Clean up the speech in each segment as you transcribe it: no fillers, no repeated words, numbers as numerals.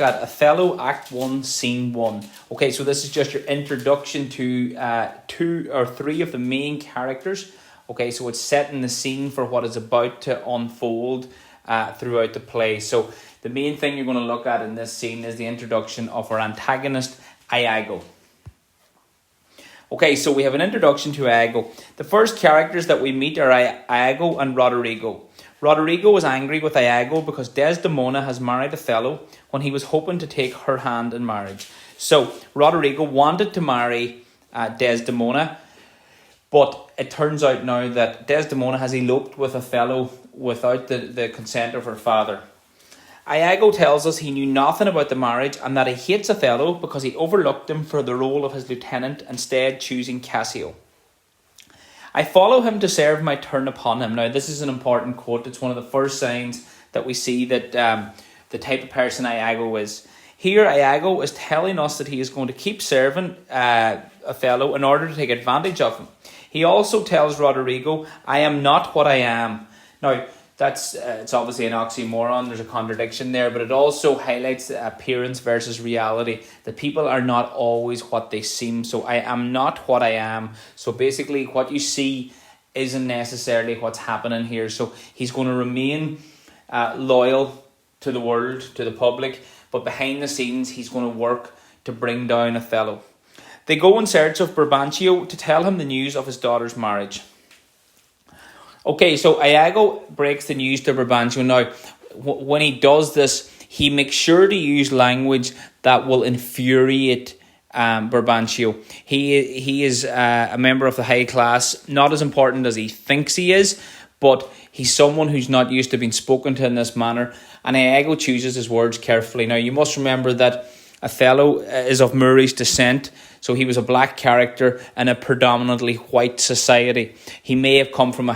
At Othello, Act 1, Scene 1. Okay, so this is just your introduction to 2 or 3 of the main characters. Okay, so it's setting the scene for what is about to unfold throughout the play. So the main thing you're going to look at in this scene is the introduction of our antagonist, Iago. Okay, so we have an introduction to Iago. The first characters that we meet are Iago and Roderigo. Roderigo is angry with Iago because Desdemona has married Othello when he was hoping to take her hand in marriage. So Roderigo wanted to marry Desdemona, but it turns out now that Desdemona has eloped with Othello without the consent of her father. Iago tells us he knew nothing about the marriage and that he hates Othello because he overlooked him for the role of his lieutenant, instead choosing Cassio. I follow him to serve my turn upon him. Now, this is an important quote. It's one of the first signs that we see that the type of person Iago is. Here, Iago is telling us that he is going to keep serving Othello in order to take advantage of him. He also tells Roderigo, I am not what I am. Now, that's it's obviously an oxymoron. There's a contradiction there, but it also highlights appearance versus reality. That people are not always what they seem. So I am not what I am. So basically, what you see isn't necessarily what's happening here. So he's going to remain loyal to the world, to the public, but behind the scenes, he's going to work to bring down Othello. They go in search of Berbanchio to tell him the news of his daughter's marriage. Okay, so Iago breaks the news to Berbanchio. Now, when he does this, he makes sure to use language that will infuriate Berbanchio. He is a member of the high class, not as important as he thinks he is, but he's someone who's not used to being spoken to in this manner, and Iago chooses his words carefully. Now, you must remember that Othello is of Moorish descent, so he was a black character in a predominantly white society. He may have come from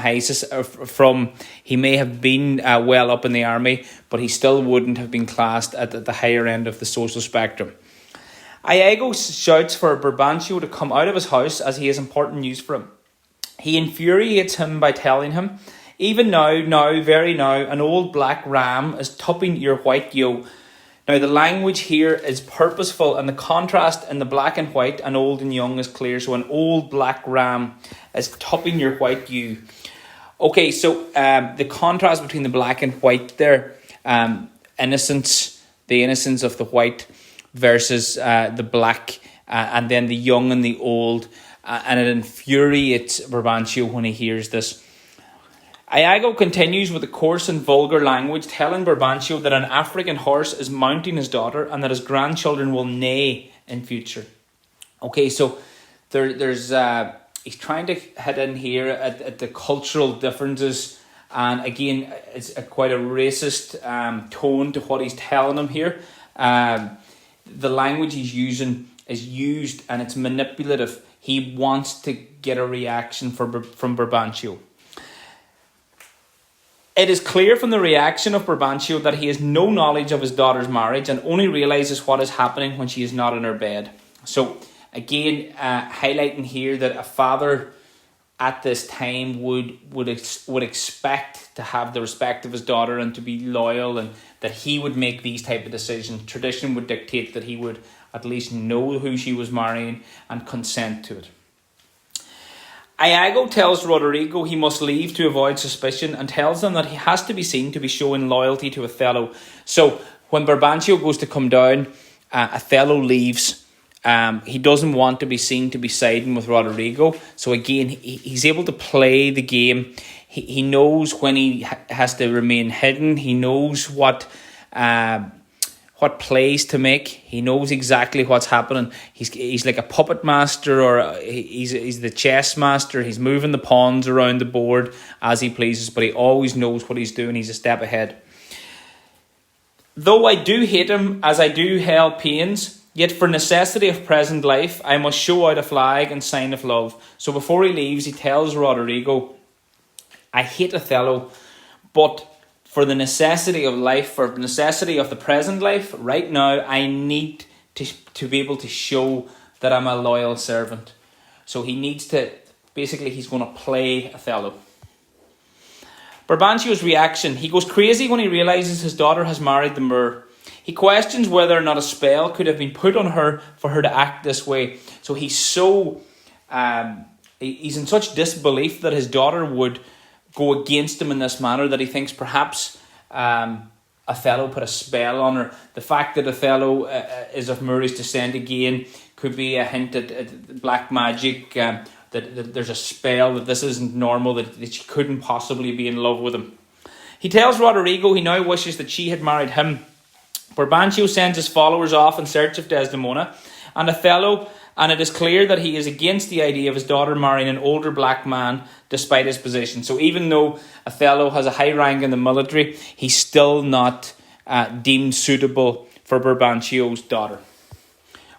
he may have been well up in the army, but he still wouldn't have been classed at the higher end of the social spectrum. Iago shouts for Berbanchio to come out of his house as he has important news for him. He infuriates him by telling him, even now, very now, an old black ram is tupping your white ewe. Now, the language here is purposeful, and the contrast in the black and white and old and young is clear. So an old black ram is tupping your white ewe. Okay, so the contrast between the black and white there, the innocence of the white versus the black, and then the young and the old, and it infuriates Berbanchio when he hears this. Iago continues with a coarse and vulgar language, telling Berbanchio that an African horse is mounting his daughter and that his grandchildren will neigh in future. Okay, so there's he's trying to hit in here at the cultural differences, and again, it's quite a racist tone to what he's telling him here. The language he's using is used and it's manipulative. He wants to get a reaction from Berbanchio. It is clear from the reaction of Berbanchio that he has no knowledge of his daughter's marriage and only realises what is happening when she is not in her bed. So again, highlighting here that a father at this time would expect to have the respect of his daughter and to be loyal, and that he would make these type of decisions. Tradition would dictate that he would at least know who she was marrying and consent to it. Iago tells Roderigo he must leave to avoid suspicion and tells him that he has to be seen to be showing loyalty to Othello. So when Berbanchio goes to come down, Othello leaves. He doesn't want to be seen to be siding with Roderigo. So again, he's able to play the game. He knows when he has to remain hidden. He knows what plays to make. He knows exactly what's happening. He's like a puppet master, or he's the chess master. He's moving the pawns around the board as he pleases, but he always knows what he's doing. He's a step ahead. Though I do hate him as I do hell pains, yet for necessity of present life, I must show out a flag and sign of love. So before he leaves, he tells Roderigo, I hate Othello, but for the necessity of life, for the necessity of the present life, right now, I need to be able to show that I'm a loyal servant. So he needs to, basically, he's going to play Othello. Berbanchio's reaction. He goes crazy when he realises his daughter has married the Moor. He questions whether or not a spell could have been put on her for her to act this way. So he's in such disbelief that his daughter would go against him in this manner that he thinks perhaps Othello put a spell on her. The fact that Othello is of Murray's descent again could be a hint at black magic, that there's a spell, that this isn't normal, that she couldn't possibly be in love with him. He tells Roderigo he now wishes that she had married him. Berbanchio sends his followers off in search of Desdemona and Othello, and it is clear that he is against the idea of his daughter marrying an older black man despite his position. So even though Othello has a high rank in the military, he's still not deemed suitable for Berbanchio's daughter.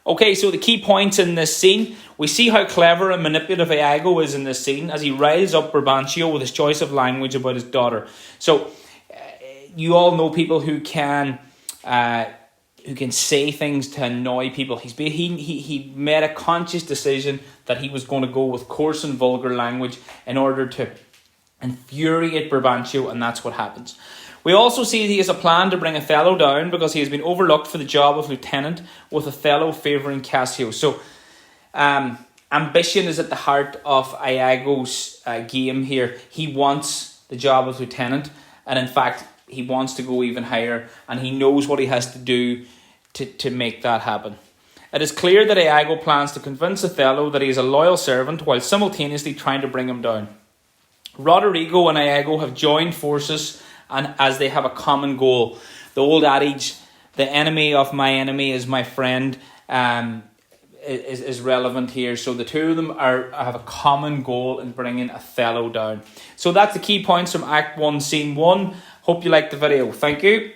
Okay, so the key points in this scene. We see how clever and manipulative Iago is in this scene as he riles up Berbanchio with his choice of language about his daughter. So you all know people who can say things to annoy people. He made a conscious decision that he was going to go with coarse and vulgar language in order to infuriate Berbanchio, and that's what happens. We also see he has a plan to bring Othello down because he has been overlooked for the job of lieutenant, with Othello favouring Cassio. So ambition is at the heart of Iago's game here. He wants the job of lieutenant, and in fact he wants to go even higher, and he knows what he has to do to make that happen. It is clear that Iago plans to convince Othello that he is a loyal servant while simultaneously trying to bring him down. Roderigo and Iago have joined forces, and as they have a common goal. The old adage, the enemy of my enemy is my friend, is relevant here. So the two of them have a common goal in bringing Othello down. So that's the key points from Act 1, Scene 1. Hope you liked the video. Thank you.